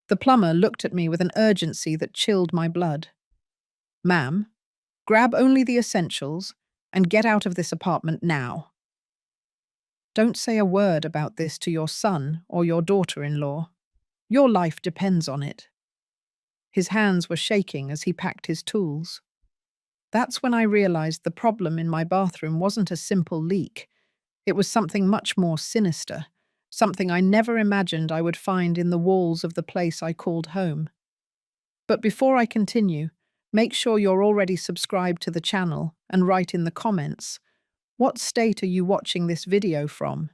The plumber looked at me with an urgency that chilled my blood. "Ma'am, grab only the essentials and get out of this apartment now. Don't say a word about this to your son or your daughter-in-law. Your life depends on it." His hands were shaking as he packed his tools. That's when I realized the problem in my bathroom wasn't a simple leak. It was something much more sinister, something I never imagined I would find in the walls of the place I called home. But before I continue, make sure you're already subscribed to the channel and write in the comments, what state are you watching this video from?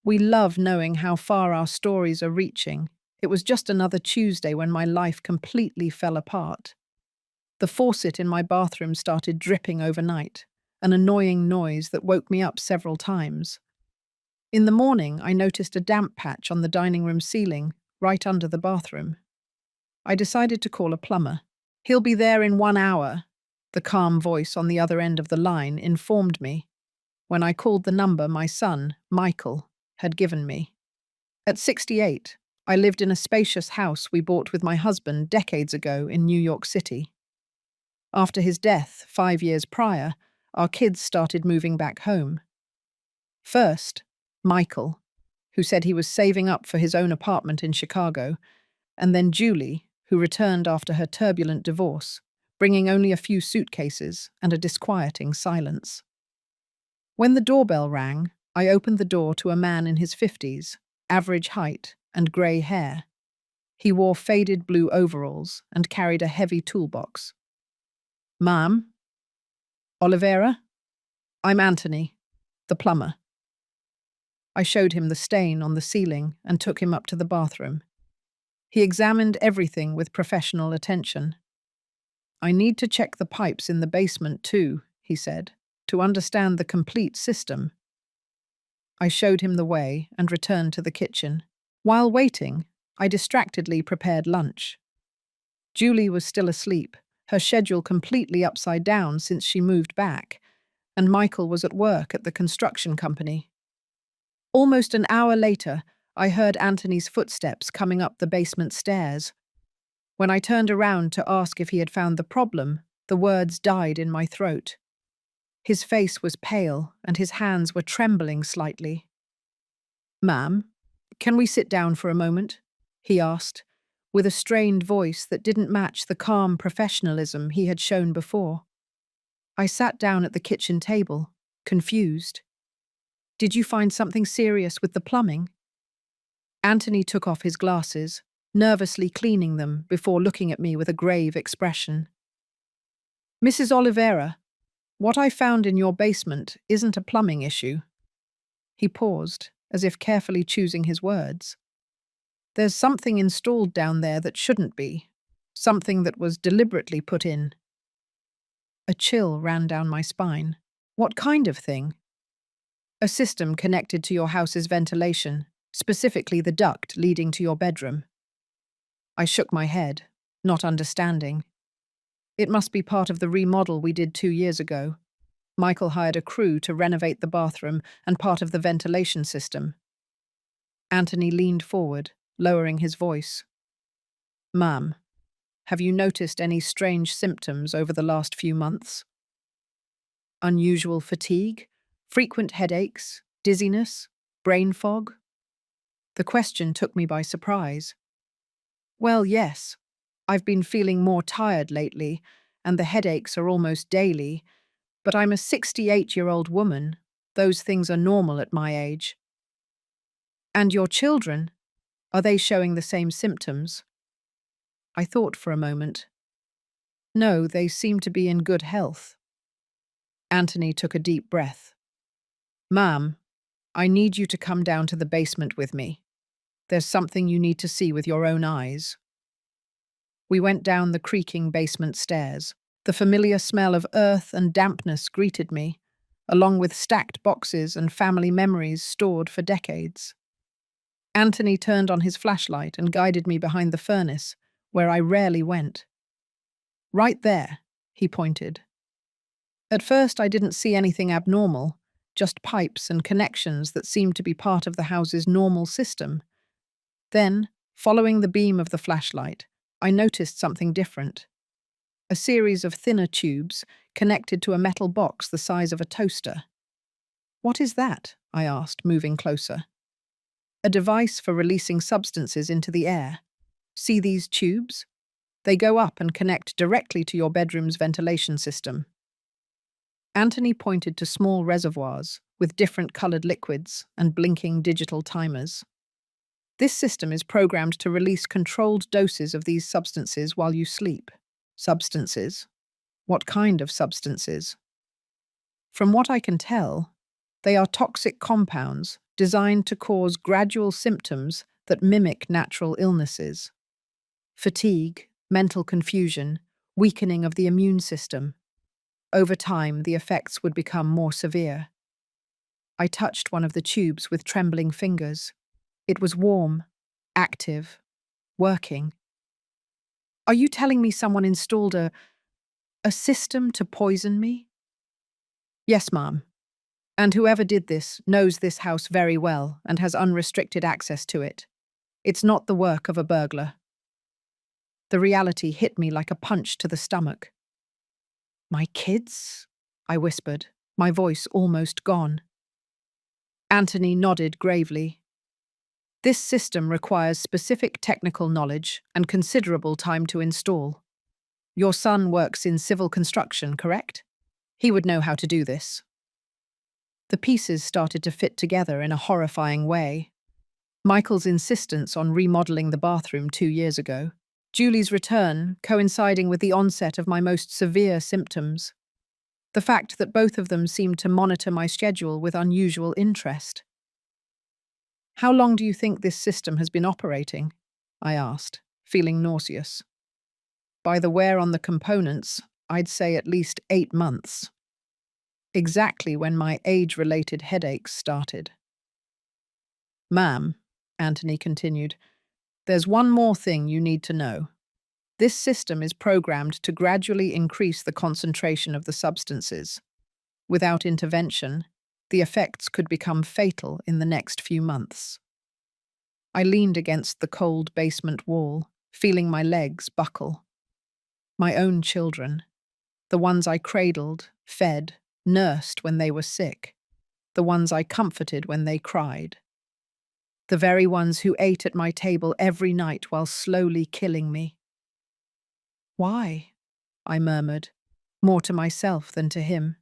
We love knowing how far our stories are reaching. It was just another Tuesday when my life completely fell apart. The faucet in my bathroom started dripping overnight, an annoying noise that woke me up several times. In the morning, I noticed a damp patch on the dining room ceiling, right under the bathroom. I decided to call a plumber. "He'll be there in 1 hour," the calm voice on the other end of the line informed me. When I called the number my son, Michael, had given me. At 68, I lived in a spacious house we bought with my husband decades ago in New York City. After his death, 5 years prior, our kids started moving back home. First, Michael, who said he was saving up for his own apartment in Chicago, and then Julie, who returned after her turbulent divorce, bringing only a few suitcases and a disquieting silence. When the doorbell rang, I opened the door to a man in his 50s, average height and grey hair. He wore faded blue overalls and carried a heavy toolbox. "Ma'am? Oliveira? I'm Anthony, the plumber." I showed him the stain on the ceiling and took him up to the bathroom. He examined everything with professional attention. "I need to check the pipes in the basement too," he said, "to understand the complete system." I showed him the way and returned to the kitchen. While waiting, I distractedly prepared lunch. Julie was still asleep, her schedule completely upside down since she moved back, and Michael was at work at the construction company. Almost an hour later, I heard Anthony's footsteps coming up the basement stairs. When I turned around to ask if he had found the problem, the words died in my throat. His face was pale and his hands were trembling slightly. "Ma'am, can we sit down for a moment?" he asked, with a strained voice that didn't match the calm professionalism he had shown before. I sat down at the kitchen table, confused. "Did you find something serious with the plumbing?" Anthony took off his glasses, nervously cleaning them before looking at me with a grave expression. "Mrs. Oliveira, what I found in your basement isn't a plumbing issue." He paused, as if carefully choosing his words. "There's something installed down there that shouldn't be, something that was deliberately put in." A chill ran down my spine. "What kind of thing?" "A system connected to your house's ventilation, specifically the duct leading to your bedroom." I shook my head, not understanding. "It must be part of the remodel we did 2 years ago. Michael hired a crew to renovate the bathroom and part of the ventilation system." Anthony leaned forward, lowering his voice. "Ma'am, have you noticed any strange symptoms over the last few months? Unusual fatigue, frequent headaches, dizziness, brain fog?" The question took me by surprise. "Well, yes. I've been feeling more tired lately, and the headaches are almost daily. But I'm a 68-year-old woman. Those things are normal at my age." "And your children? Are they showing the same symptoms?" I thought for a moment. "No, they seem to be in good health." Anthony took a deep breath. "Ma'am, I need you to come down to the basement with me. There's something you need to see with your own eyes." We went down the creaking basement stairs. The familiar smell of earth and dampness greeted me, along with stacked boxes and family memories stored for decades. Anthony turned on his flashlight and guided me behind the furnace, where I rarely went. "Right there," he pointed. At first I didn't see anything abnormal, just pipes and connections that seemed to be part of the house's normal system. Then, Following the beam of the flashlight, I noticed something different. A series of thinner tubes connected to a metal box the size of a toaster. "What is that?" I asked, moving closer. "A device for releasing substances into the air. See these tubes? They go up and connect directly to your bedroom's ventilation system." Anthony pointed to small reservoirs with different colored liquids and blinking digital timers. "This system is programmed to release controlled doses of these substances while you sleep." "Substances? What kind of substances?" "From what I can tell, they are toxic compounds designed to cause gradual symptoms that mimic natural illnesses. Fatigue, mental confusion, weakening of the immune system. Over time, the effects would become more severe." I touched one of the tubes with trembling fingers. It was warm, active, working. "Are you telling me someone installed a system to poison me?" "Yes, ma'am. And whoever did this knows this house very well and has unrestricted access to it. It's not the work of a burglar." The reality hit me like a punch to the stomach. "My kids?" I whispered, my voice almost gone. Anthony nodded gravely. "This system requires specific technical knowledge and considerable time to install. Your son works in civil construction, correct? He would know how to do this." The pieces started to fit together in a horrifying way. Michael's insistence on remodeling the bathroom 2 years ago. Julie's return coinciding with the onset of my most severe symptoms. The fact that both of them seemed to monitor my schedule with unusual interest. "How long do you think this system has been operating?" I asked, feeling nauseous. By the wear on the components, I'd say at least 8 months. Exactly when my age-related headaches started. "Ma'am," Anthony continued, "there's one more thing you need to know. This system is programmed to gradually increase the concentration of the substances. Without intervention, the effects could become fatal in the next few months." I leaned against the cold basement wall, feeling my legs buckle. My own children, the ones I cradled, fed, nursed when they were sick, the ones I comforted when they cried, the very ones who ate at my table every night while slowly killing me. "Why?" I murmured, more to myself than to him.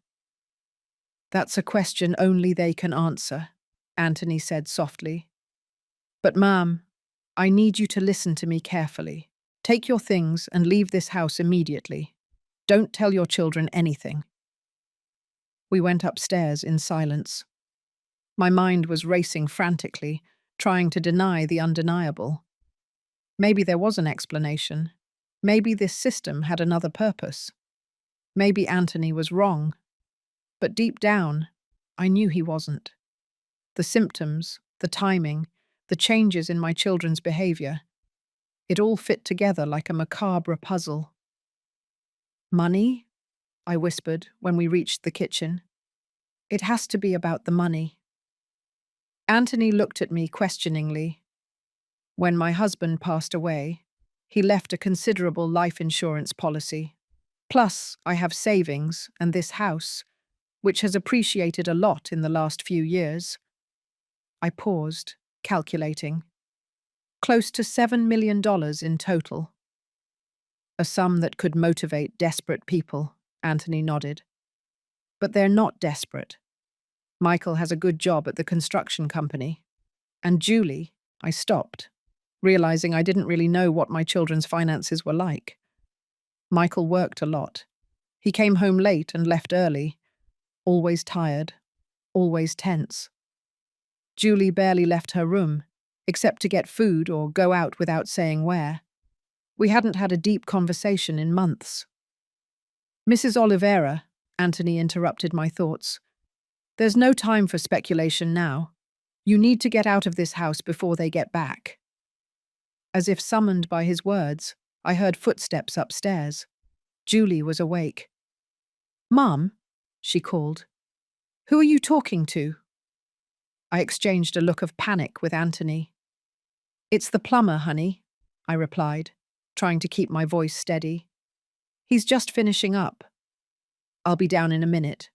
"That's a question only they can answer," Anthony said softly. "But ma'am, I need you to listen to me carefully. Take your things and leave this house immediately. Don't tell your children anything." We went upstairs in silence. My mind was racing frantically, trying to deny the undeniable. Maybe there was an explanation. Maybe this system had another purpose. Maybe Anthony was wrong. But deep down, I knew he wasn't. The symptoms, the timing, the changes in my children's behavior, it all fit together like a macabre puzzle. "Money?" I whispered when we reached the kitchen. "It has to be about the money." Anthony looked at me questioningly. "When my husband passed away, he left a considerable life insurance policy. Plus, I have savings and this house, which has appreciated a lot in the last few years." I paused, calculating. "Close to $7 million in total." "A sum that could motivate desperate people," Anthony nodded. "But they're not desperate. Michael has a good job at the construction company. And Julie," I stopped, realizing I didn't really know what my children's finances were like. Michael worked a lot. He came home late and left early, always tired, always tense. Julie barely left her room, except to get food or go out without saying where. We hadn't had a deep conversation in months. "Mrs. Oliveira," Anthony interrupted my thoughts. "There's no time for speculation now. You need to get out of this house before they get back." As if summoned by his words, I heard footsteps upstairs. Julie was awake. "Mum," she called. "Who are you talking to?" I exchanged a look of panic with Anthony. It's the plumber, honey, I replied, trying to keep my voice steady. He's just finishing up. I'll be down in a minute.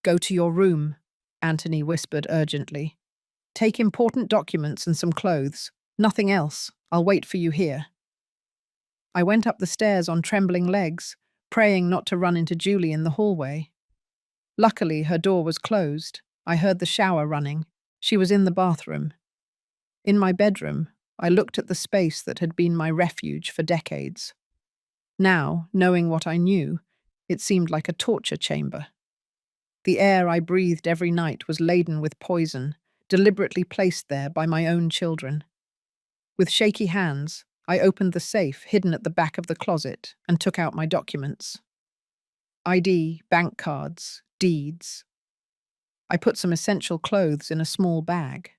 Go to your room, Anthony whispered urgently. Take important documents and some clothes. Nothing else. I'll wait for you here. I went up the stairs on trembling legs, praying not to run into Julie in the hallway. Luckily, her door was closed. I heard the shower running. She was in the bathroom. In my bedroom, I looked at the space that had been my refuge for decades. Now, knowing what I knew, it seemed like a torture chamber. The air I breathed every night was laden with poison, deliberately placed there by my own children. With shaky hands, I opened the safe hidden at the back of the closet and took out my documents. ID, bank cards, deeds. I put some essential clothes in a small bag.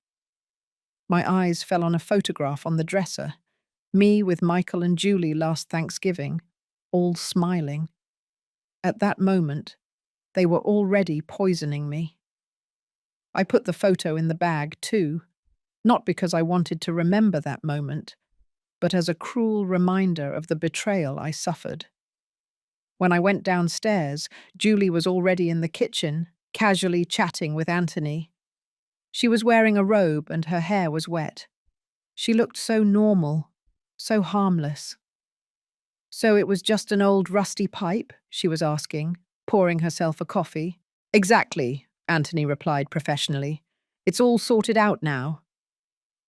My eyes fell on a photograph on the dresser, me with Michael and Julie last Thanksgiving, all smiling. At that moment, they were already poisoning me. I put the photo in the bag too, not because I wanted to remember that moment, but as a cruel reminder of the betrayal I suffered. When I went downstairs, Julie was already in the kitchen, casually chatting with Anthony. She was wearing a robe and her hair was wet. She looked so normal, so harmless. So it was just an old rusty pipe, she was asking, pouring herself a coffee. Exactly, Anthony replied professionally. It's all sorted out now.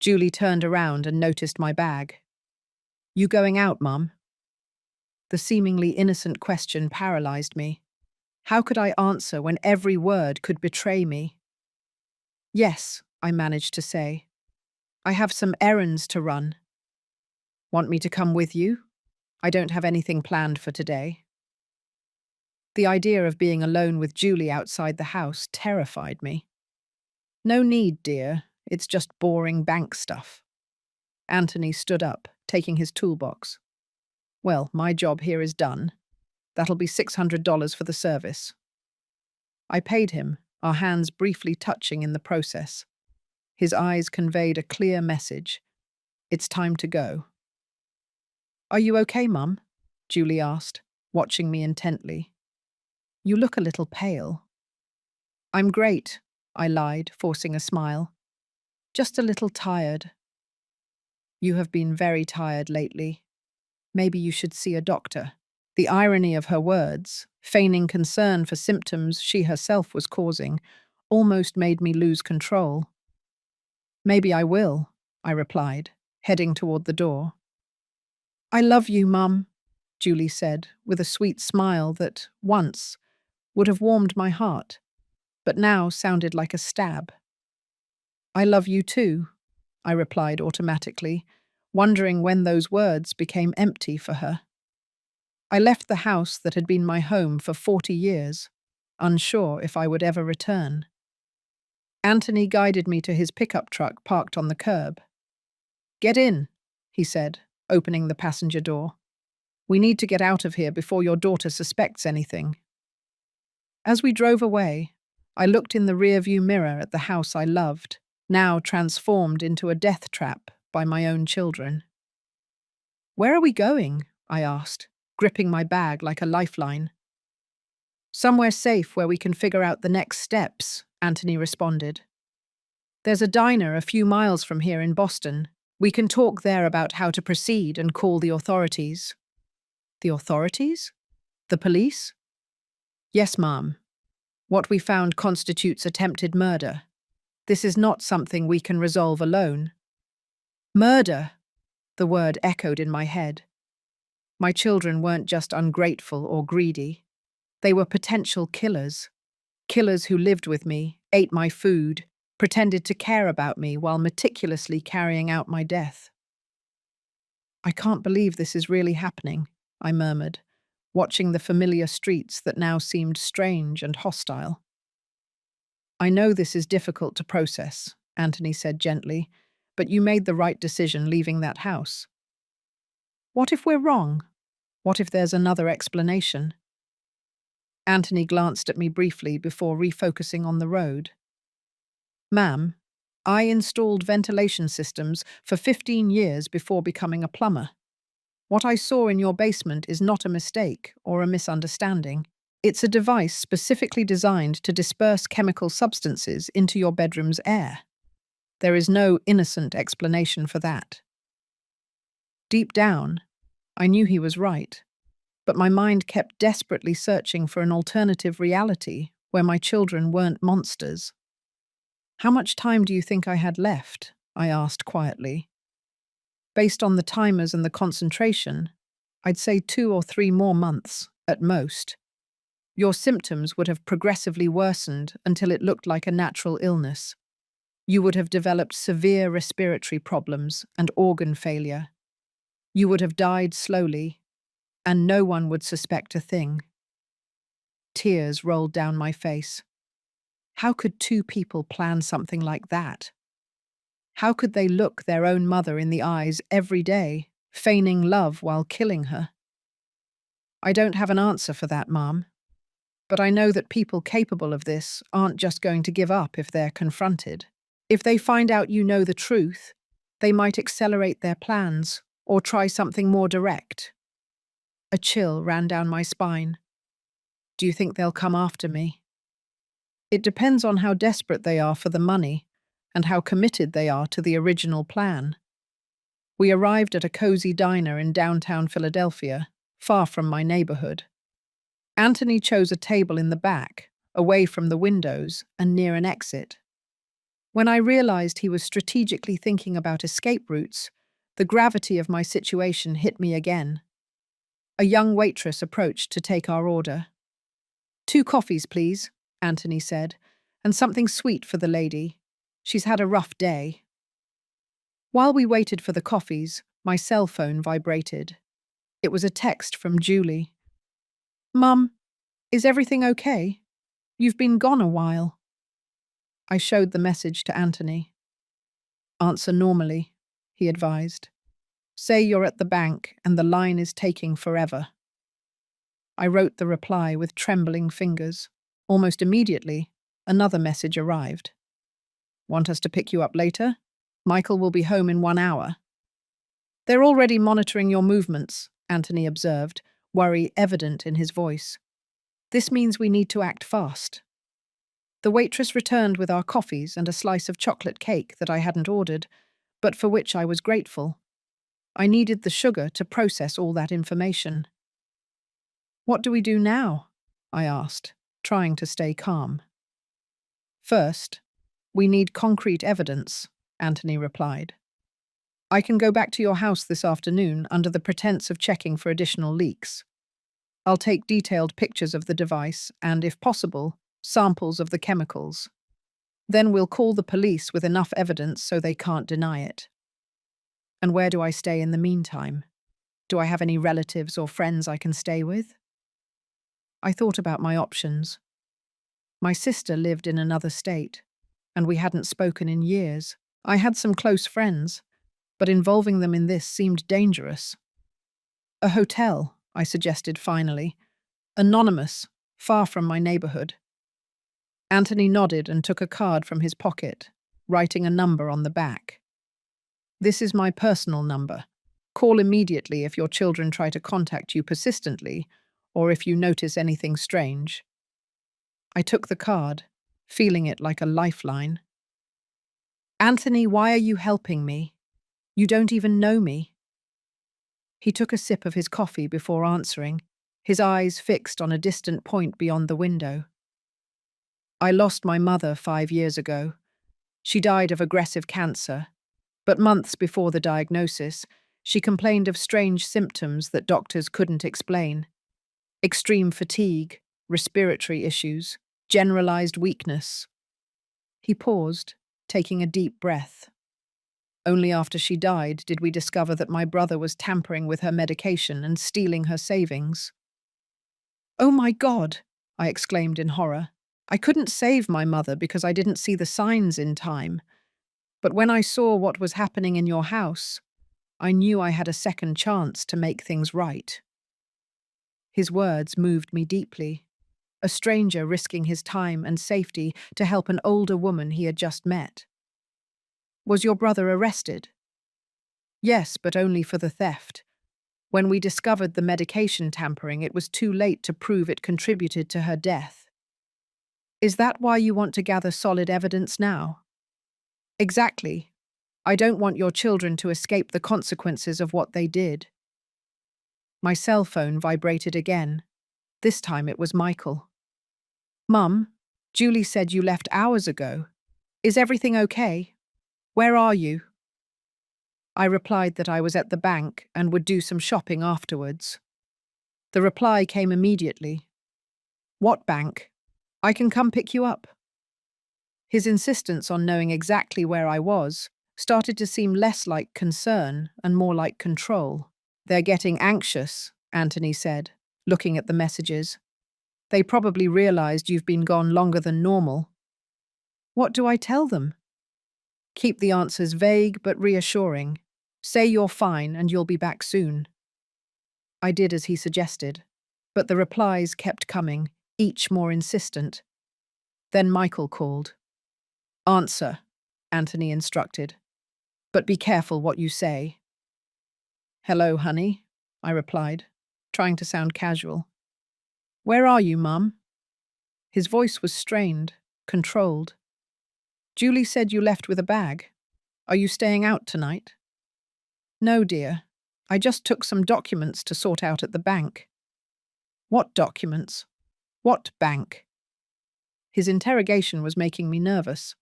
Julie turned around and noticed my bag. You going out, Mum? The seemingly innocent question paralyzed me. How could I answer when every word could betray me? Yes, I managed to say. I have some errands to run. Want me to come with you? I don't have anything planned for today. The idea of being alone with Julie outside the house terrified me. No need, dear. It's just boring bank stuff. Anthony stood up, taking his toolbox. Well, my job here is done. That'll be $600 for the service. I paid him, our hands briefly touching in the process. His eyes conveyed a clear message. It's time to go. Are you okay, Mum? Julie asked, watching me intently. You look a little pale. I'm great, I lied, forcing a smile. Just a little tired. You have been very tired lately. Maybe you should see a doctor. The irony of her words, feigning concern for symptoms she herself was causing, almost made me lose control. Maybe I will, I replied, heading toward the door. I love you, Mum, Julie said, with a sweet smile that, once, would have warmed my heart, but now sounded like a stab. I love you too, I replied automatically, wondering when those words became empty for her. I left the house that had been my home for 40 years, unsure if I would ever return. Anthony guided me to his pickup truck parked on the curb. Get in, he said, opening the passenger door. We need to get out of here before your daughter suspects anything. As we drove away, I looked in the rearview mirror at the house I loved, now transformed into a death trap by my own children. Where are we going? I asked, gripping my bag like a lifeline. Somewhere safe where we can figure out the next steps, Anthony responded. There's a diner a few miles from here in Boston. We can talk there about how to proceed and call the authorities. The authorities? The police? Yes, Ma'am. What we found constitutes attempted murder. This is not something we can resolve alone. Murder! The word echoed in my head. My children weren't just ungrateful or greedy. They were potential killers. Killers who lived with me, ate my food, pretended to care about me while meticulously carrying out my death. I can't believe this is really happening, I murmured, watching the familiar streets that now seemed strange and hostile. I know this is difficult to process, Anthony said gently, but you made the right decision leaving that house. What if we're wrong? What if there's another explanation? Anthony glanced at me briefly before refocusing on the road. Ma'am, I installed ventilation systems for 15 years before becoming a plumber. What I saw in your basement is not a mistake or a misunderstanding. It's a device specifically designed to disperse chemical substances into your bedroom's air. There is no innocent explanation for that. Deep down, I knew he was right, but my mind kept desperately searching for an alternative reality where my children weren't monsters. How much time do you think I had left? I asked quietly. Based on the timers and the concentration, I'd say 2 or 3 more months, at most. Your symptoms would have progressively worsened until it looked like a natural illness. You would have developed severe respiratory problems and organ failure. You would have died slowly, and no one would suspect a thing. Tears rolled down my face. How could 2 people plan something like that? How could they look their own mother in the eyes every day, feigning love while killing her? I don't have an answer for that, Mom. But I know that people capable of this aren't just going to give up if they're confronted. If they find out you know the truth, they might accelerate their plans or try something more direct. A chill ran down my spine. Do you think they'll come after me? It depends on how desperate they are for the money and how committed they are to the original plan. We arrived at a cozy diner in downtown Philadelphia, far from my neighborhood. Anthony chose a table in the back, away from the windows and near an exit. When I realized he was strategically thinking about escape routes, the gravity of my situation hit me again. A young waitress approached to take our order. 2 coffees, please, Anthony said, and something sweet for the lady. She's had a rough day. While we waited for the coffees, my cell phone vibrated. It was a text from Julie. Mum, is everything okay? You've been gone a while. I showed the message to Anthony. Answer normally, he advised. Say you're at the bank and the line is taking forever. I wrote the reply with trembling fingers. Almost immediately, another message arrived. Want us to pick you up later? Michael will be home in 1 hour. They're already monitoring your movements, Anthony observed, worry evident in his voice. This means we need to act fast. The waitress returned with our coffees and a slice of chocolate cake that I hadn't ordered, but for which I was grateful. I needed the sugar to process all that information. What do we do now? I asked, trying to stay calm. First, we need concrete evidence, Anthony replied. I can go back to your house this afternoon under the pretense of checking for additional leaks. I'll take detailed pictures of the device and, if possible, samples of the chemicals. Then we'll call the police with enough evidence so they can't deny it. And where do I stay in the meantime? Do I have any relatives or friends I can stay with? I thought about my options. My sister lived in another state, and we hadn't spoken in years. I had some close friends, but involving them in this seemed dangerous. A hotel, I suggested finally. Anonymous, far from my neighborhood. Anthony nodded and took a card from his pocket, writing a number on the back. This is my personal number. Call immediately if your children try to contact you persistently, or if you notice anything strange. I took the card, feeling it like a lifeline. Anthony, why are you helping me? You don't even know me. He took a sip of his coffee before answering, his eyes fixed on a distant point beyond the window. I lost my mother 5 years ago. She died of aggressive cancer, but months before the diagnosis, she complained of strange symptoms that doctors couldn't explain. Extreme fatigue, respiratory issues, generalized weakness. He paused, taking a deep breath. Only after she died did we discover that my brother was tampering with her medication and stealing her savings. Oh my God, I exclaimed in horror. I couldn't save my mother because I didn't see the signs in time. But when I saw what was happening in your house, I knew I had a second chance to make things right. His words moved me deeply. A stranger risking his time and safety to help an older woman he had just met. Was your brother arrested? Yes, but only for the theft. When we discovered the medication tampering, it was too late to prove it contributed to her death. Is that why you want to gather solid evidence now? Exactly. I don't want your children to escape the consequences of what they did. My cell phone vibrated again. This time it was Michael. Mum, Julie said you left hours ago. Is everything okay? Where are you? I replied that I was at the bank and would do some shopping afterwards. The reply came immediately. What bank? I can come pick you up. His insistence on knowing exactly where I was started to seem less like concern and more like control. They're getting anxious, Anthony said, looking at the messages. They probably realized you've been gone longer than normal. What do I tell them? Keep the answers vague but reassuring. Say you're fine and you'll be back soon. I did as he suggested, but the replies kept coming, each more insistent. Then Michael called. Answer, Anthony instructed. But be careful what you say. Hello, honey, I replied, trying to sound casual. Where are you, Mum? His voice was strained, controlled. Julie said you left with a bag. Are you staying out tonight? No, dear. I just took some documents to sort out at the bank. What documents? What bank? His interrogation was making me nervous.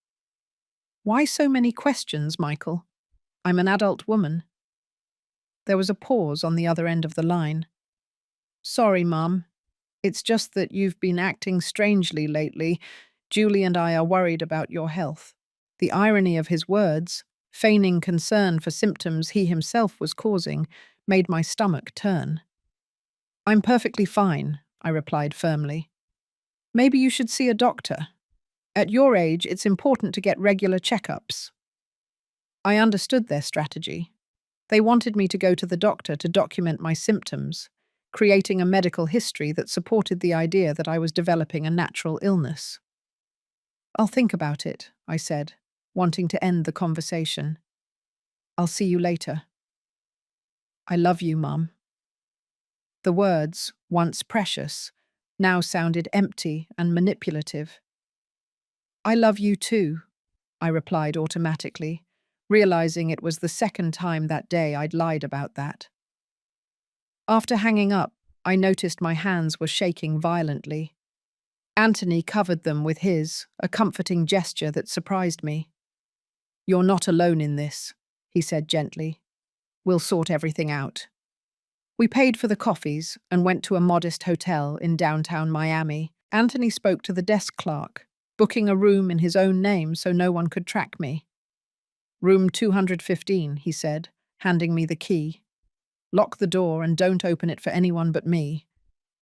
Why so many questions, Michael? I'm an adult woman. There was a pause on the other end of the line. Sorry, Mum. It's just that you've been acting strangely lately. Julie and I are worried about your health. The irony of his words, feigning concern for symptoms he himself was causing, made my stomach turn. I'm perfectly fine, I replied firmly. Maybe you should see a doctor. At your age, it's important to get regular checkups. I understood their strategy. They wanted me to go to the doctor to document my symptoms, creating a medical history that supported the idea that I was developing a natural illness. I'll think about it, I said, wanting to end the conversation. I'll see you later. I love you, Mum. The words, once precious, now sounded empty and manipulative. I love you too, I replied automatically, realizing it was the second time that day I'd lied about that. After hanging up, I noticed my hands were shaking violently. Anthony covered them with his, a comforting gesture that surprised me. You're not alone in this, he said gently. We'll sort everything out. We paid for the coffees and went to a modest hotel in downtown Miami. Anthony spoke to the desk clerk, booking a room in his own name so no one could track me. Room 215, he said, handing me the key. Lock the door and don't open it for anyone but me.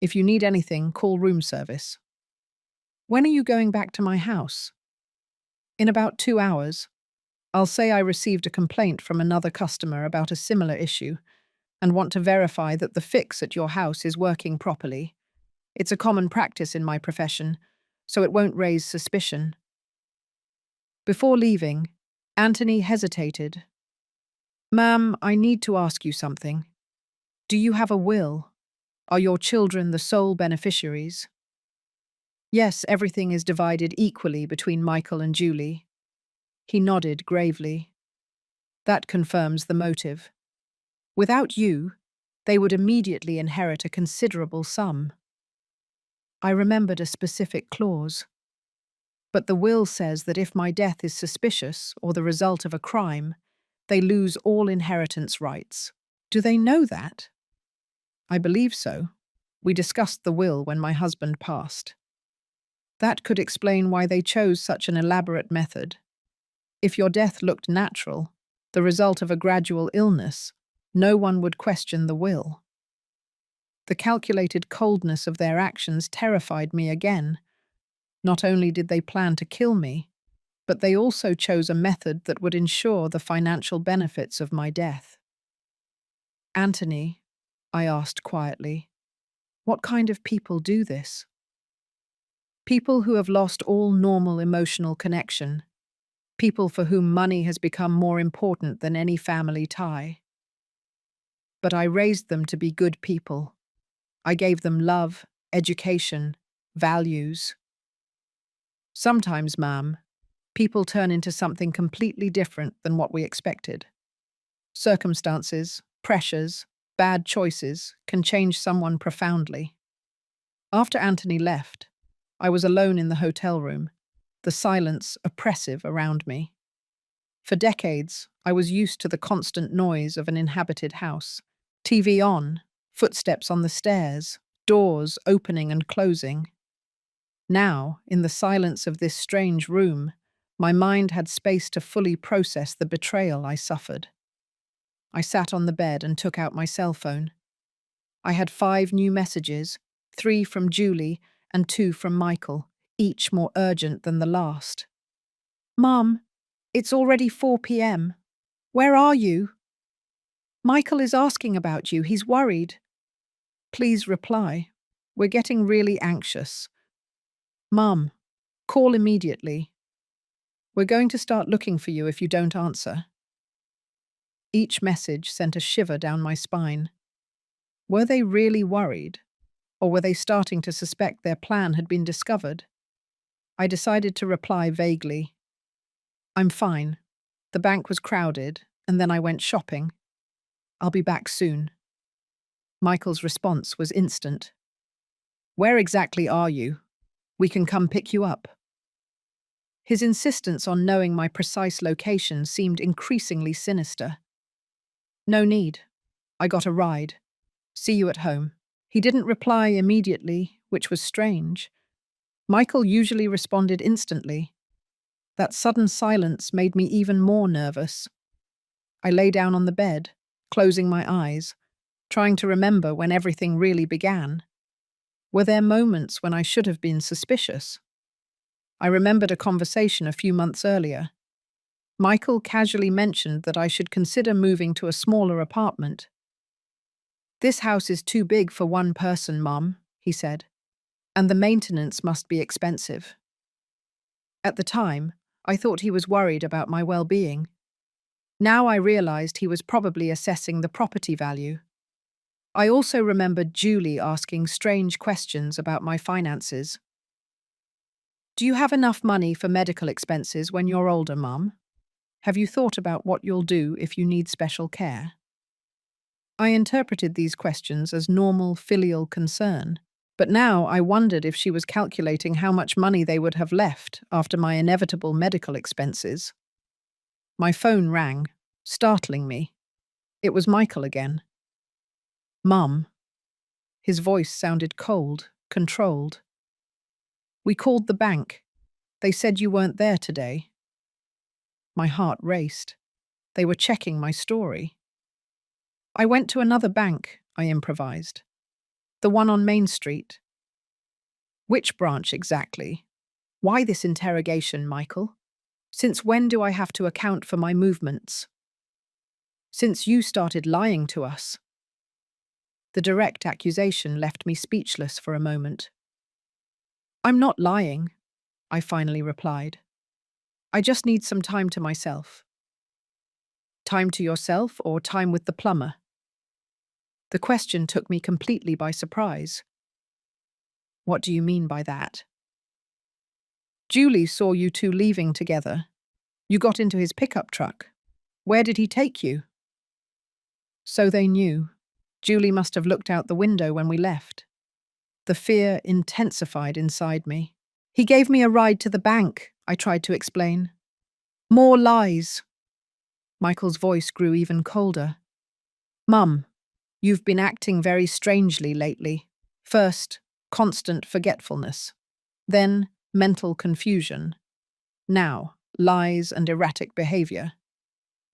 If you need anything, call room service. When are you going back to my house? In about 2 hours. I'll say I received a complaint from another customer about a similar issue and want to verify that the fix at your house is working properly. It's a common practice in my profession, so it won't raise suspicion. Before leaving, Anthony hesitated. Ma'am, I need to ask you something. Do you have a will? Are your children the sole beneficiaries? Yes, everything is divided equally between Michael and Julie. He nodded gravely. That confirms the motive. Without you, they would immediately inherit a considerable sum. I remembered a specific clause. But the will says that if my death is suspicious or the result of a crime, they lose all inheritance rights. Do they know that? I believe so. We discussed the will when my husband passed. That could explain why they chose such an elaborate method. If your death looked natural, the result of a gradual illness, no one would question the will. The calculated coldness of their actions terrified me again. Not only did they plan to kill me, but they also chose a method that would ensure the financial benefits of my death. Anthony, I asked quietly, what kind of people do this? People who have lost all normal emotional connection. people for whom money has become more important than any family tie. But I raised them to be good people. I gave them love, education, values. Sometimes, ma'am, people turn into something completely different than what we expected. Circumstances, pressures, bad choices can change someone profoundly. After Anthony left, I was alone in the hotel room, the silence oppressive around me. For decades, I was used to the constant noise of an inhabited house. TV on, footsteps on the stairs, doors opening and closing. Now, in the silence of this strange room, my mind had space to fully process the betrayal I suffered. I sat on the bed and took out my cell phone. I had 5 new messages, 3 from Julie and 2 from Michael, each more urgent than the last. "Mom, it's already 4 p.m. Where are you? Michael is asking about you. He's worried. Please reply. We're getting really anxious. Mom, call immediately. We're going to start looking for you if you don't answer." Each message sent a shiver down my spine. Were they really worried? Or were they starting to suspect their plan had been discovered? I decided to reply vaguely. "I'm fine. The bank was crowded, and then I went shopping. I'll be back soon." Michael's response was instant. "Where exactly are you? We can come pick you up." His insistence on knowing my precise location seemed increasingly sinister. "No need. I got a ride. See you at home." He didn't reply immediately, which was strange. Michael usually responded instantly. That sudden silence made me even more nervous. I lay down on the bed, closing my eyes, trying to remember when everything really began. Were there moments when I should have been suspicious? I remembered a conversation a few months earlier. Michael casually mentioned that I should consider moving to a smaller apartment. "This house is too big for one person, Mom," he said, "and the maintenance must be expensive." At the time, I thought he was worried about my well-being. Now I realized he was probably assessing the property value. I also remembered Julie asking strange questions about my finances. "Do you have enough money for medical expenses when you're older, Mum? Have you thought about what you'll do if you need special care?" I interpreted these questions as normal filial concern, but now I wondered if she was calculating how much money they would have left after my inevitable medical expenses. My phone rang, startling me. It was Michael again. "Mum." His voice sounded cold, controlled. "We called the bank. They said you weren't there today." My heart raced. They were checking my story. "I went to another bank," I improvised. "The one on Main Street." "Which branch exactly? Why this interrogation, Michael? Since when do I have to account for my movements?" "Since you started lying to us." The direct accusation left me speechless for a moment. "I'm not lying," I finally replied. "I just need some time to myself." "Time to yourself or time with the plumber?" The question took me completely by surprise. "What do you mean by that?" "Julie saw you two leaving together. You got into his pickup truck. Where did he take you?" So they knew. Julie must have looked out the window when we left. The fear intensified inside me. "He gave me a ride to the bank," I tried to explain. "More lies." Michael's voice grew even colder. "Mum, you've been acting very strangely lately. First, constant forgetfulness. Then, mental confusion. Now, lies and erratic behavior.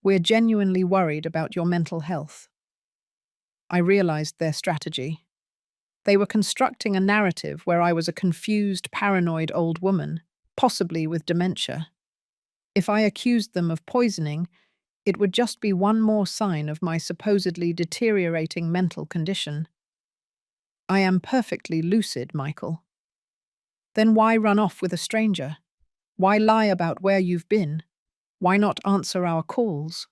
We're genuinely worried about your mental health." I realized their strategy. They were constructing a narrative where I was a confused, paranoid old woman, possibly with dementia. If I accused them of poisoning, it would just be one more sign of my supposedly deteriorating mental condition. "I am perfectly lucid, Michael." "Then why run off with a stranger? Why lie about where you've been? Why not answer our calls?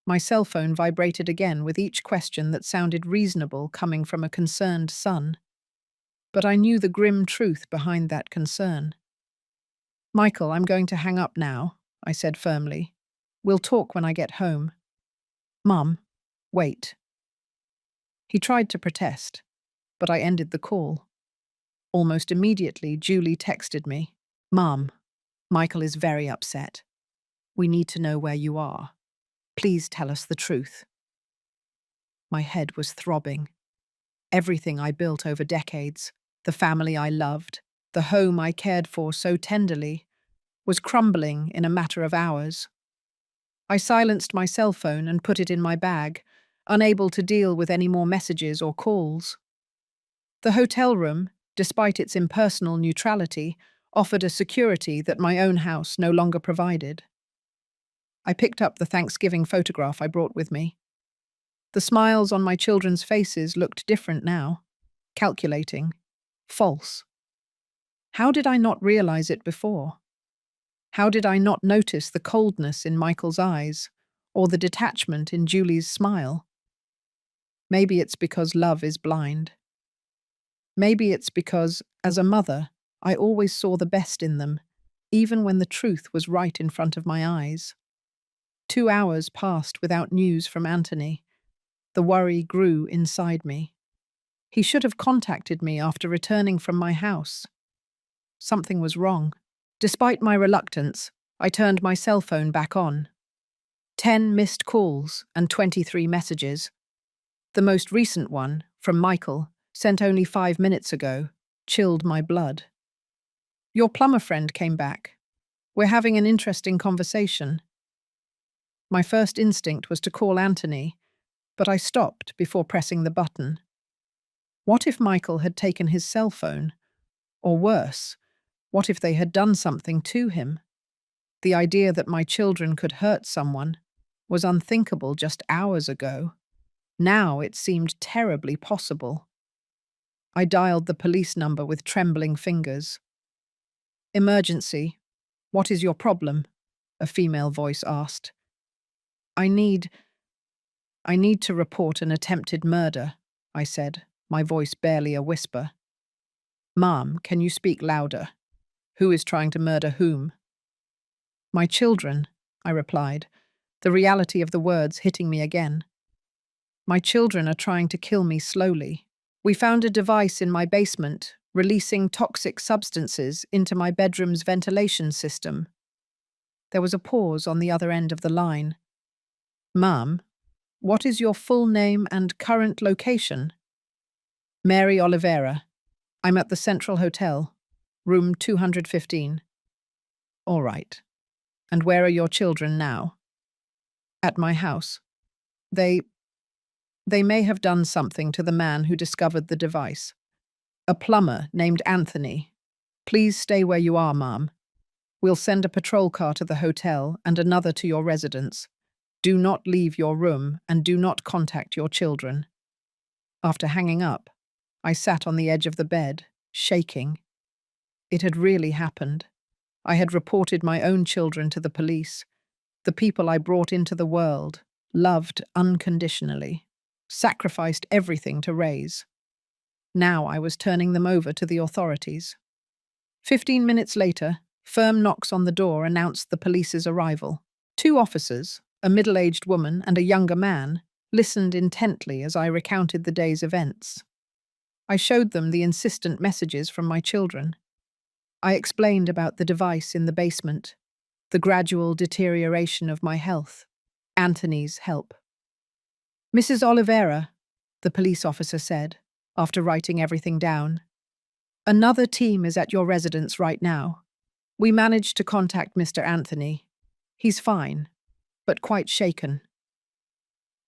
My cell phone vibrated again with each question that sounded reasonable coming from a concerned son. But I knew the grim truth behind that concern. Michael, I'm going to hang up now, I said firmly. We'll talk when I get home. Mum, wait. He tried to protest, but I ended the call. Almost immediately, Julie texted me. Mum, Michael is very upset. We need to know where you are. Please tell us the truth. My head was throbbing. Everything I built over decades, the family I loved, the home I cared for so tenderly, was crumbling in a matter of hours. I silenced my cell phone and put it in my bag, unable to deal with any more messages or calls. The hotel room, despite its impersonal neutrality, offered a security that my own house no longer provided. I picked up the Thanksgiving photograph I brought with me. The smiles on my children's faces looked different now, calculating, false. How did I not realize it before? How did I not notice the coldness in Michael's eyes, or the detachment in Julie's smile? Maybe it's because love is blind. Maybe it's because, as a mother, I always saw the best in them, even when the truth was right in front of my eyes. 2 hours passed without news from Anthony. The worry grew inside me. He should have contacted me after returning from my house. Something was wrong. Despite my reluctance, I turned my cell phone back on. 10 missed calls and 23 messages. The most recent one, from Michael, sent only 5 minutes ago, chilled my blood. Your plumber friend came back. We're having an interesting conversation. My first instinct was to call Anthony, but I stopped before pressing the button. What if Michael had taken his cell phone? Or worse, what if they had done something to him? The idea that my children could hurt someone was unthinkable just hours ago. Now it seemed terribly possible. I dialed the police number with trembling fingers. Emergency. What is your problem? A female voice asked. I need to report an attempted murder, I said, my voice barely a whisper. Ma'am, can you speak louder? Who is trying to murder whom? My children, I replied, the reality of the words hitting me again. My children are trying to kill me slowly. We found a device in my basement, releasing toxic substances into my bedroom's ventilation system. There was a pause on the other end of the line. Ma'am, what is your full name and current location? Mary Oliveira. I'm at the Central Hotel, room 215. All right. And where are your children now? At my house. They may have done something to the man who discovered the device. A plumber named Anthony. Please stay where you are, ma'am. We'll send a patrol car to the hotel and another to your residence. Do not leave your room and do not contact your children. After hanging up, I sat on the edge of the bed, shaking. It had really happened. I had reported my own children to the police, the people I brought into the world, loved unconditionally, sacrificed everything to raise. Now I was turning them over to the authorities. 15 minutes later, firm knocks on the door announced the police's arrival. 2 officers, a middle-aged woman and a younger man, listened intently as I recounted the day's events. I showed them the insistent messages from my children. I explained about the device in the basement, the gradual deterioration of my health, Anthony's help. Mrs. Oliveira, the police officer said, after writing everything down, another team is at your residence right now. We managed to contact Mr. Anthony. He's fine, but quite shaken.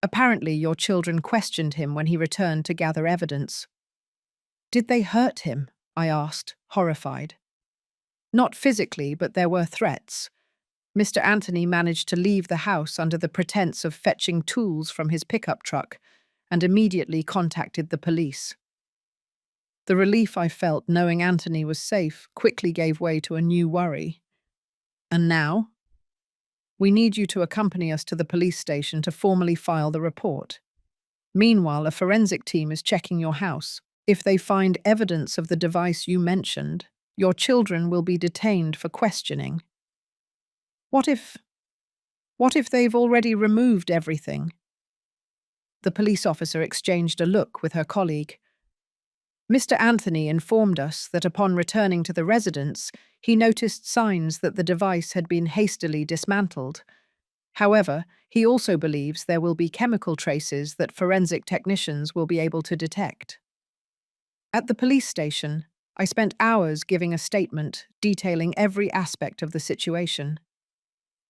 Apparently, your children questioned him when he returned to gather evidence. Did they hurt him? I asked, horrified. Not physically, but there were threats. Mr. Anthony managed to leave the house under the pretense of fetching tools from his pickup truck and immediately contacted the police. The relief I felt knowing Anthony was safe quickly gave way to a new worry. And now? We need you to accompany us to the police station to formally file the report. Meanwhile, a forensic team is checking your house. If they find evidence of the device you mentioned, your children will be detained for questioning. What if they've already removed everything? The police officer exchanged a look with her colleague. Mr. Anthony informed us that upon returning to the residence, he noticed signs that the device had been hastily dismantled. However, he also believes there will be chemical traces that forensic technicians will be able to detect. At the police station, I spent hours giving a statement detailing every aspect of the situation.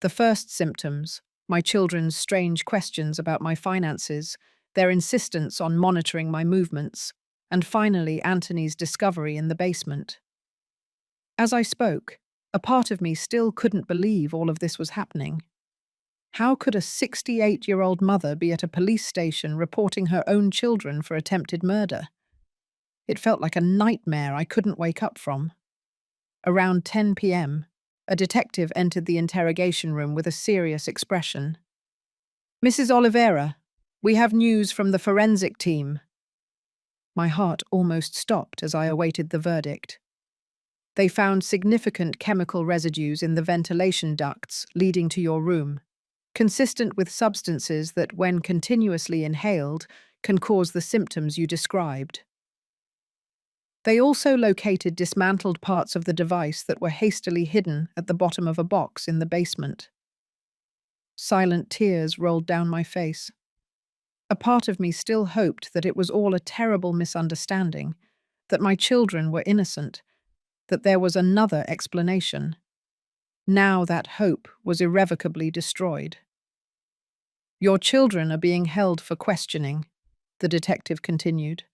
The first symptoms, my children's strange questions about my finances, their insistence on monitoring my movements, and finally Anthony's discovery in the basement. As I spoke, a part of me still couldn't believe all of this was happening. How could a 68-year-old mother be at a police station reporting her own children for attempted murder? It felt like a nightmare I couldn't wake up from. Around 10 p.m., a detective entered the interrogation room with a serious expression. "Mrs. Oliveira, we have news from the forensic team." My heart almost stopped as I awaited the verdict. "They found significant chemical residues in the ventilation ducts leading to your room, consistent with substances that, when continuously inhaled, can cause the symptoms you described. They also located dismantled parts of the device that were hastily hidden at the bottom of a box in the basement." Silent tears rolled down my face. A part of me still hoped that it was all a terrible misunderstanding, that my children were innocent, that there was another explanation. Now that hope was irrevocably destroyed. "Your children are being held for questioning," the detective continued.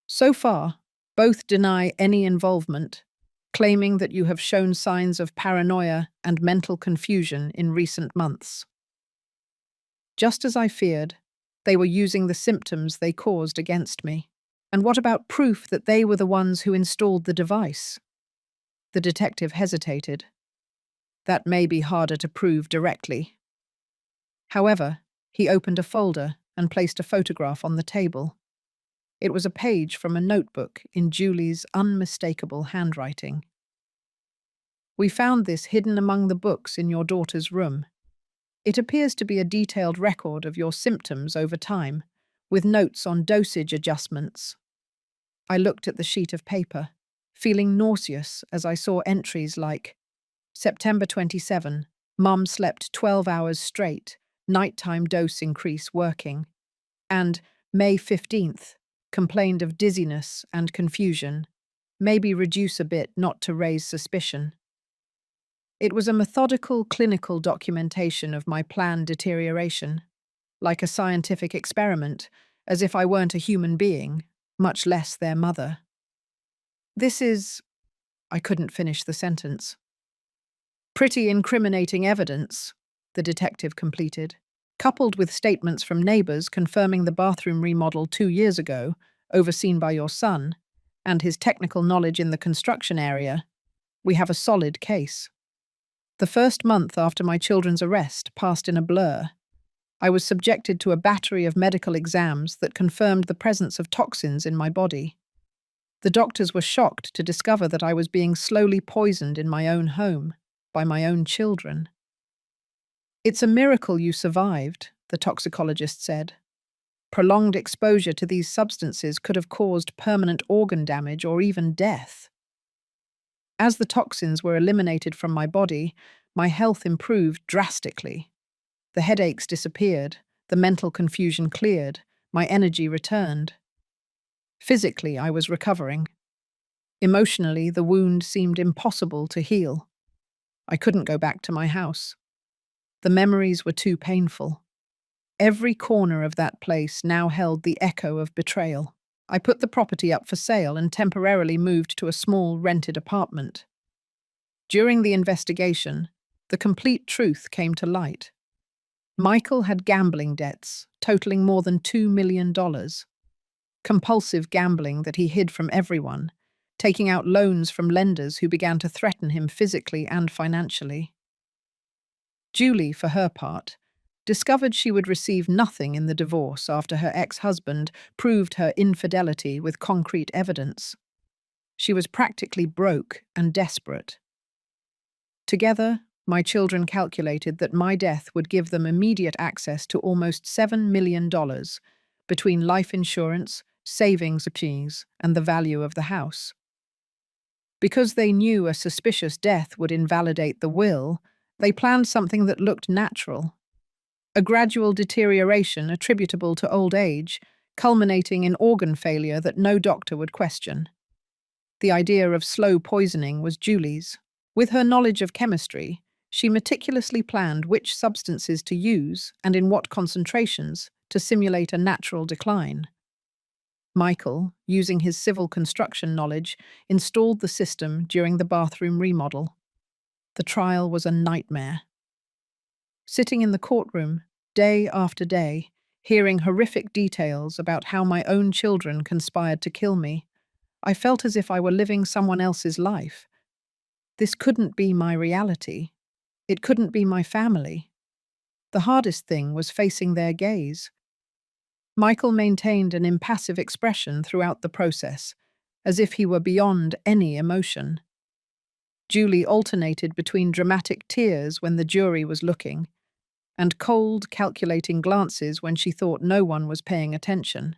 "So far, both deny any involvement, claiming that you have shown signs of paranoia and mental confusion in recent months. Just as I feared, they were using the symptoms they caused against me. And what about proof that they were the ones who installed the device?" The detective hesitated. "That may be harder to prove directly." However, he opened a folder and placed a photograph on the table. It was a page from a notebook in Julie's unmistakable handwriting. "We found this hidden among the books in your daughter's room. It appears to be a detailed record of your symptoms over time, with notes on dosage adjustments." I looked at the sheet of paper, feeling nauseous as I saw entries like, "September 27, Mum slept 12 hours straight, nighttime dose increase working," and "May 15th, complained of dizziness and confusion, maybe reduce a bit not to raise suspicion." It was a methodical clinical documentation of my planned deterioration, like a scientific experiment, as if I weren't a human being, much less their mother. "This is—" I couldn't finish the sentence. "Pretty incriminating evidence," the detective completed, "coupled with statements from neighbors confirming the bathroom remodel 2 years ago, overseen by your son, and his technical knowledge in the construction area. We have a solid case." The first month after my children's arrest passed in a blur. I was subjected to a battery of medical exams that confirmed the presence of toxins in my body. The doctors were shocked to discover that I was being slowly poisoned in my own home, by my own children. "It's a miracle you survived," the toxicologist said. "Prolonged exposure to these substances could have caused permanent organ damage or even death." As the toxins were eliminated from my body, my health improved drastically. The headaches disappeared, the mental confusion cleared, my energy returned. Physically, I was recovering. Emotionally, the wound seemed impossible to heal. I couldn't go back to my house. The memories were too painful. Every corner of that place now held the echo of betrayal. I put the property up for sale and temporarily moved to a small rented apartment. During the investigation, the complete truth came to light. Michael had gambling debts totaling more than $2 million. Compulsive gambling that he hid from everyone, taking out loans from lenders who began to threaten him physically and financially. Julie, for her part, discovered she would receive nothing in the divorce after her ex-husband proved her infidelity with concrete evidence. She was practically broke and desperate. Together, my children calculated that my death would give them immediate access to almost $7 million between life insurance, savings fees, and the value of the house. Because they knew a suspicious death would invalidate the will, they planned something that looked natural. A gradual deterioration attributable to old age, culminating in organ failure that no doctor would question. The idea of slow poisoning was Julie's. With her knowledge of chemistry, she meticulously planned which substances to use and in what concentrations to simulate a natural decline. Michael, using his civil construction knowledge, installed the system during the bathroom remodel. The trial was a nightmare. Sitting in the courtroom, day after day, hearing horrific details about how my own children conspired to kill me, I felt as if I were living someone else's life. This couldn't be my reality. It couldn't be my family. The hardest thing was facing their gaze. Michael maintained an impassive expression throughout the process, as if he were beyond any emotion. Julie alternated between dramatic tears when the jury was looking, and cold, calculating glances when she thought no one was paying attention.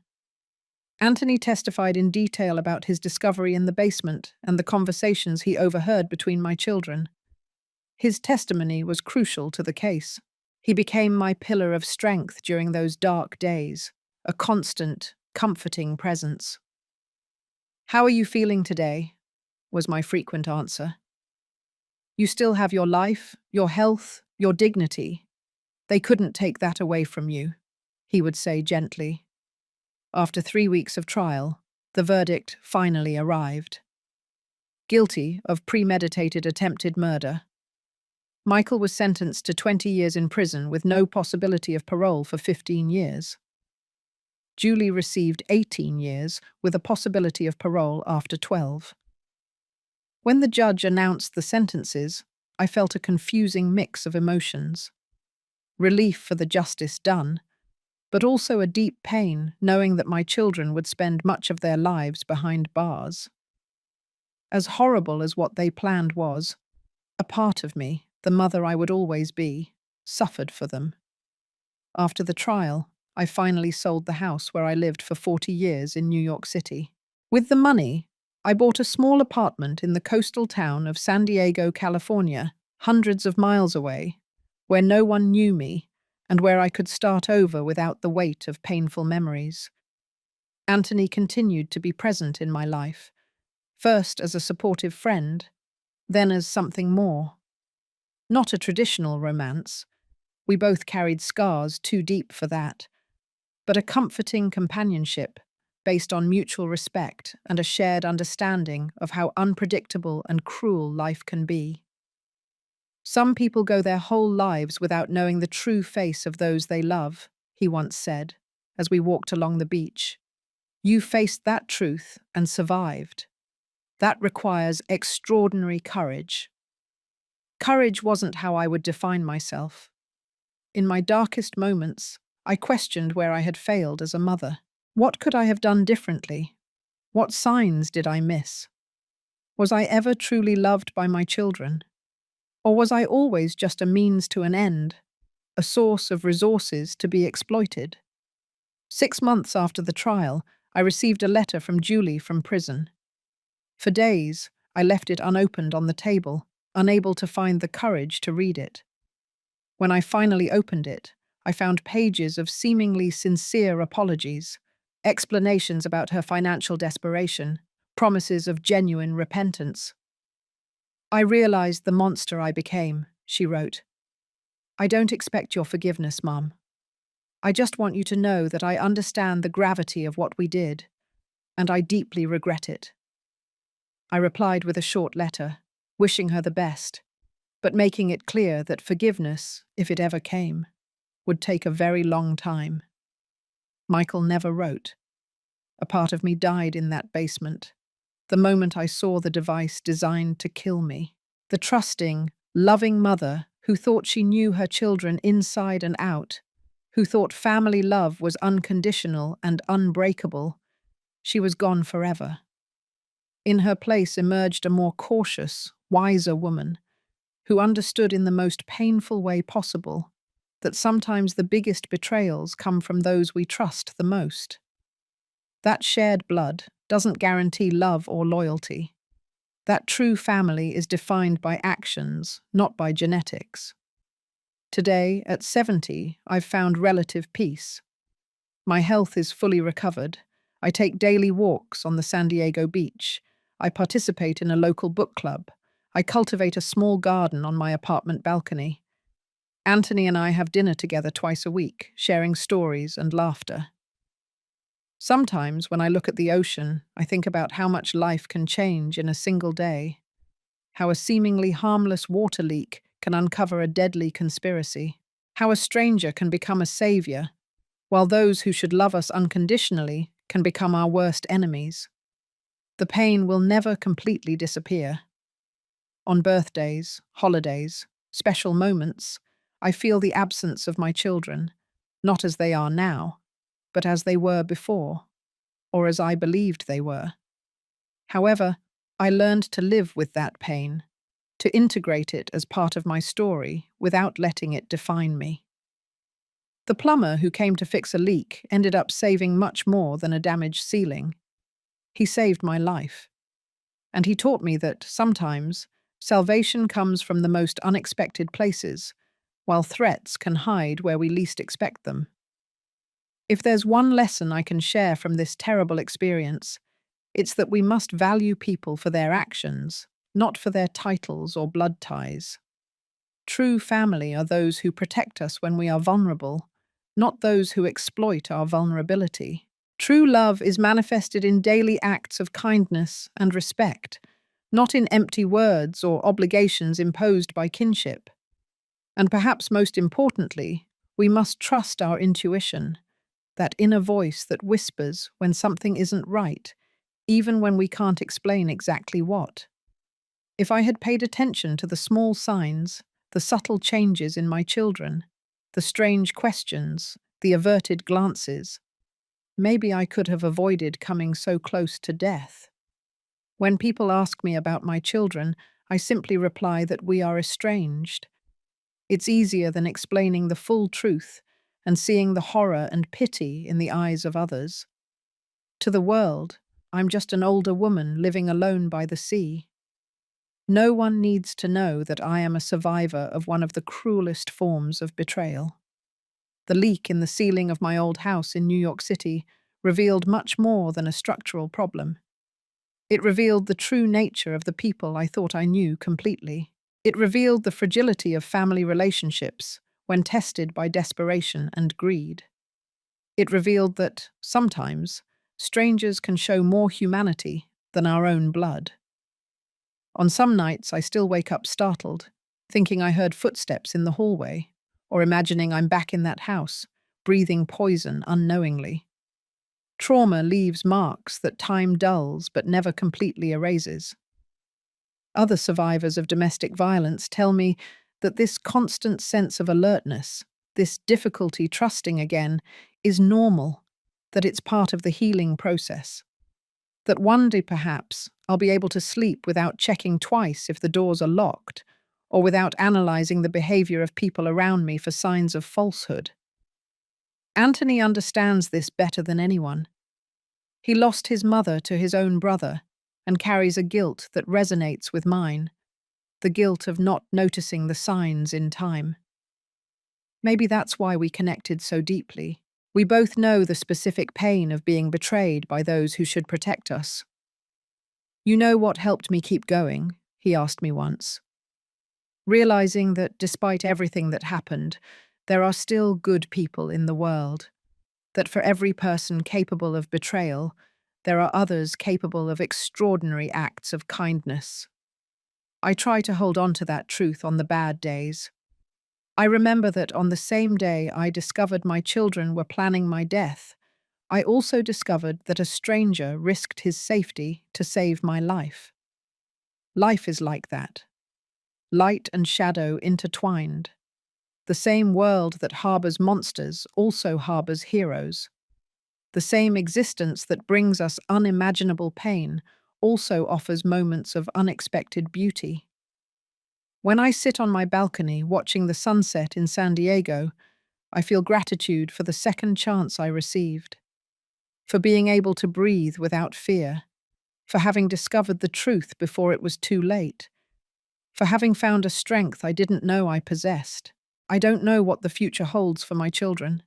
Anthony testified in detail about his discovery in the basement and the conversations he overheard between my children. His testimony was crucial to the case. He became my pillar of strength during those dark days, a constant, comforting presence. "How are you feeling today?" was my frequent answer. "You still have your life, your health, your dignity. They couldn't take that away from you," he would say gently. After 3 weeks of trial, the verdict finally arrived. Guilty of premeditated attempted murder. Michael was sentenced to 20 years in prison with no possibility of parole for 15 years. Julie received 18 years with a possibility of parole after 12. When the judge announced the sentences, I felt a confusing mix of emotions. Relief for the justice done, but also a deep pain knowing that my children would spend much of their lives behind bars. As horrible as what they planned was, a part of me, the mother I would always be, suffered for them. After the trial, I finally sold the house where I lived for 40 years in New York City. With the money, I bought a small apartment in the coastal town of San Diego, California, hundreds of miles away, where no one knew me and where I could start over without the weight of painful memories. Anthony continued to be present in my life, first as a supportive friend, then as something more. Not a traditional romance. We both carried scars too deep for that, but a comforting companionship based on mutual respect and a shared understanding of how unpredictable and cruel life can be. "Some people go their whole lives without knowing the true face of those they love," he once said, as we walked along the beach. "You faced that truth and survived. That requires extraordinary courage." Courage wasn't how I would define myself. In my darkest moments, I questioned where I had failed as a mother. What could I have done differently? What signs did I miss? Was I ever truly loved by my children? Or was I always just a means to an end, a source of resources to be exploited? 6 months after the trial, I received a letter from Julie from prison. For days, I left it unopened on the table, unable to find the courage to read it. When I finally opened it, I found pages of seemingly sincere apologies, explanations about her financial desperation, promises of genuine repentance. "I realized the monster I became," she wrote. "I don't expect your forgiveness, Mum. I just want you to know that I understand the gravity of what we did, and I deeply regret it." I replied with a short letter, wishing her the best, but making it clear that forgiveness, if it ever came, would take a very long time. Michael never wrote. A part of me died in that basement, the moment I saw the device designed to kill me. The trusting, loving mother who thought she knew her children inside and out, who thought family love was unconditional and unbreakable, she was gone forever. In her place emerged a more cautious, wiser woman, who understood in the most painful way possible that sometimes the biggest betrayals come from those we trust the most. That shared blood doesn't guarantee love or loyalty. That true family is defined by actions, not by genetics. Today, at 70, I've found relative peace. My health is fully recovered. I take daily walks on the San Diego beach. I participate in a local book club. I cultivate a small garden on my apartment balcony. Anthony and I have dinner together twice a week, sharing stories and laughter. Sometimes, when I look at the ocean, I think about how much life can change in a single day, how a seemingly harmless water leak can uncover a deadly conspiracy, how a stranger can become a savior, while those who should love us unconditionally can become our worst enemies. The pain will never completely disappear. On birthdays, holidays, special moments, I feel the absence of my children, not as they are now, but as they were before, or as I believed they were. However, I learned to live with that pain, to integrate it as part of my story without letting it define me. The plumber who came to fix a leak ended up saving much more than a damaged ceiling. He saved my life. And he taught me that, sometimes, salvation comes from the most unexpected places, while threats can hide where we least expect them. If there's one lesson I can share from this terrible experience, it's that we must value people for their actions, not for their titles or blood ties. True family are those who protect us when we are vulnerable, not those who exploit our vulnerability. True love is manifested in daily acts of kindness and respect, not in empty words or obligations imposed by kinship. And perhaps most importantly, we must trust our intuition, that inner voice that whispers when something isn't right, even when we can't explain exactly what. If I had paid attention to the small signs, the subtle changes in my children, the strange questions, the averted glances, maybe I could have avoided coming so close to death. When people ask me about my children, I simply reply that we are estranged. It's easier than explaining the full truth and seeing the horror and pity in the eyes of others. To the world, I'm just an older woman living alone by the sea. No one needs to know that I am a survivor of one of the cruelest forms of betrayal. The leak in the ceiling of my old house in New York City revealed much more than a structural problem. It revealed the true nature of the people I thought I knew completely. It revealed the fragility of family relationships when tested by desperation and greed. It revealed that, sometimes, strangers can show more humanity than our own blood. On some nights I still wake up startled, thinking I heard footsteps in the hallway, or imagining I'm back in that house, breathing poison unknowingly. Trauma leaves marks that time dulls but never completely erases. Other survivors of domestic violence tell me that this constant sense of alertness, this difficulty trusting again, is normal, that it's part of the healing process. That one day, perhaps, I'll be able to sleep without checking twice if the doors are locked, or without analyzing the behavior of people around me for signs of falsehood. Anthony understands this better than anyone. He lost his mother to his own brother and carries a guilt that resonates with mine, the guilt of not noticing the signs in time. Maybe that's why we connected so deeply. We both know the specific pain of being betrayed by those who should protect us. "You know what helped me keep going?" he asked me once. Realizing that despite everything that happened, there are still good people in the world. That for every person capable of betrayal, there are others capable of extraordinary acts of kindness. I try to hold on to that truth on the bad days. I remember that on the same day I discovered my children were planning my death, I also discovered that a stranger risked his safety to save my life. Life is like that. light and shadow intertwined. The same world that harbors monsters also harbors heroes. The same existence that brings us unimaginable pain also offers moments of unexpected beauty. When I sit on my balcony watching the sunset in San Diego, I feel gratitude for the second chance I received, for being able to breathe without fear, for having discovered the truth before it was too late, for having found a strength I didn't know I possessed. I don't know what the future holds for my children,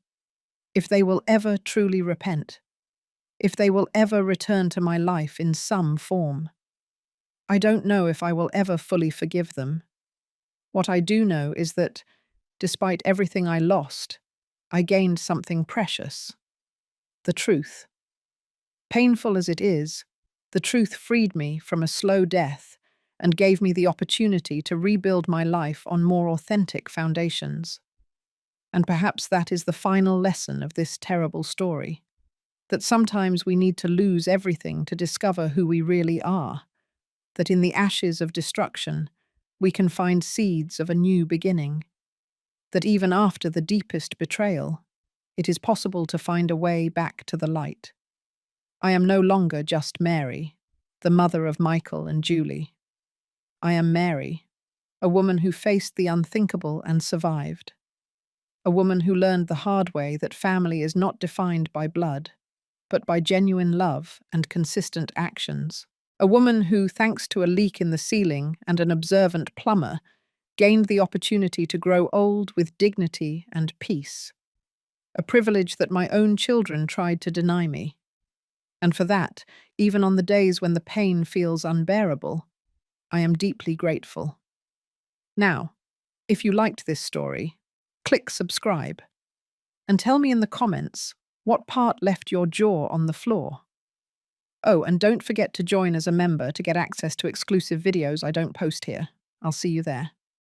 if they will ever truly repent, if they will ever return to my life in some form. I don't know if I will ever fully forgive them. What I do know is that, despite everything I lost, I gained something precious: the truth. Painful as it is, the truth freed me from a slow death and gave me the opportunity to rebuild my life on more authentic foundations. And perhaps that is the final lesson of this terrible story, that sometimes we need to lose everything to discover who we really are, that in the ashes of destruction, we can find seeds of a new beginning, that even after the deepest betrayal, it is possible to find a way back to the light. I am no longer just Mary, the mother of Michael and Julie. I am Mary, a woman who faced the unthinkable and survived. A woman who learned the hard way that family is not defined by blood, but by genuine love and consistent actions. A woman who, thanks to a leak in the ceiling and an observant plumber, gained the opportunity to grow old with dignity and peace. A privilege that my own children tried to deny me. And for that, even on the days when the pain feels unbearable, I am deeply grateful. Now, if you liked this story, click subscribe and tell me in the comments what part left your jaw on the floor. Oh, and don't forget to join as a member to get access to exclusive videos I don't post here. I'll see you there.